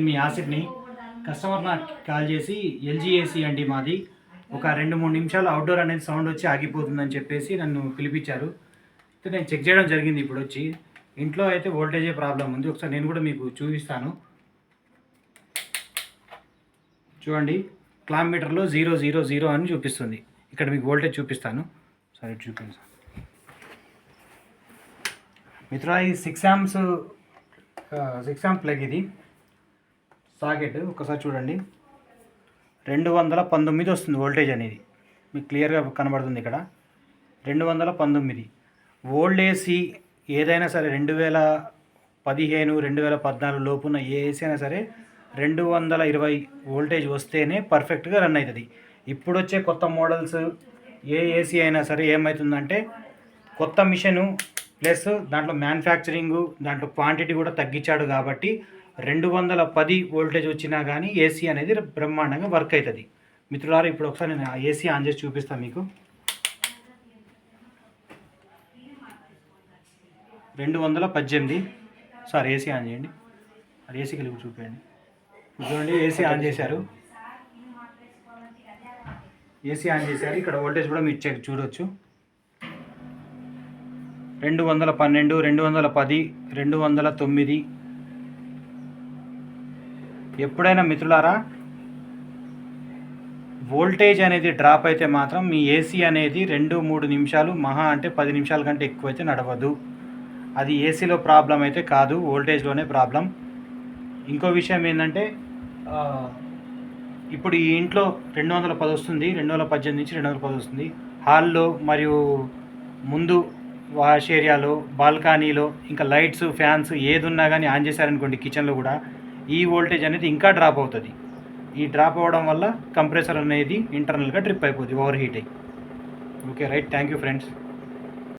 మీ ఆసిఫ్ని customer నాకు call చేసి LG AC అండి మాది, ఒక 2-3 నిమిషాలు అవుట్డోర్ అనేది సౌండ్ వచ్చి ఆగిపోతుందని చెప్పేసి నన్ను పిలిపించారు. అయితే నేను చెక్ చేయడం జరిగింది. ఇప్పుడు వచ్చి ఇంట్లో అయితే వోల్టేజే ప్రాబ్లం ఉంది. ఒకసారి నేను కూడా మీకు చూపిస్తాను. చూడండి, క్లామ్ మీటర్లో 000 అని చూపిస్తుంది. ఇక్కడ మీకు వోల్టేజ్ చూపిస్తాను. సరే చూపిస్తాను మిత్రులా. ఇది 6 amp ప్లగ్. ఇది సాకెట్ ఒకసారి చూడండి, 219 వస్తుంది వోల్టేజ్ అనేది. మీకు క్లియర్గా కనబడుతుంది ఇక్కడ 219. ఓల్డ్ ఏసీ ఏదైనా సరే 2015, 2014 లోపున్న ఏ ఏసీ అయినా సరే 220 వోల్టేజ్ వస్తేనే పర్ఫెక్ట్గా రన్ అవుతుంది. ఇప్పుడు వచ్చే కొత్త మోడల్స్ ఏ ఏసీ అయినా సరే ఏమవుతుందంటే, కొత్త మిషను ప్లస్ దాంట్లో మ్యానుఫ్యాక్చరింగు, దాంట్లో క్వాంటిటీ కూడా తగ్గించాడు కాబట్టి 210 వోల్టేజ్ వచ్చినా కానీ ఏసీ అనేది బ్రహ్మాండంగా వర్క్ అవుతుంది. మిత్రులారా, ఇప్పుడు ఒకసారి నేను ఏసీ ఆన్ చేసి చూపిస్తాను మీకు. 218. సార్ ఏసీ ఆన్ చేయండి. అది ఏసీ కలిపి చూపించండి. చూడండి, ఏసీ ఆన్ చేశారు. ఏసీ ఆన్ చేశారు. ఇక్కడ వోల్టేజ్ కూడా మీరు చెక్ చూడవచ్చు. 212, 210, 209. ఎప్పుడైనా మిత్రులారా, వోల్టేజ్ అనేది డ్రాప్ అయితే మాత్రం మీ ఏసీ అనేది 2-3 నిమిషాలు, మహా అంటే 10 నిమిషాల కంటే ఎక్కువైతే నడవదు. అది ఏసీలో ప్రాబ్లం అయితే కాదు, వోల్టేజ్లోనే ప్రాబ్లం. ఇంకో విషయం ఏంటంటే, ఇప్పుడు ఈ ఇంట్లో 210 వస్తుంది, 218 నుంచి 210 వస్తుంది. హాల్లో మరియు ముందు వాష్ ఏరియాలో, బాల్కనీలో, ఇంకా లైట్స్, ఫ్యాన్స్ ఏది ఉన్నా కానీ ఆన్ చేశారనుకోండి, కిచెన్లో కూడా ఈ వోల్టేజ్ అనేది ఇంకా డ్రాప్ అవుతుంది. ఈ డ్రాప్ అవ్వడం వల్ల కంప్రెసర్ అనేది ఇంటర్నల్గా ట్రిప్ అయిపోతుంది, ఓవర్ హీట్ అయ్యి. Okay right, thank you friends.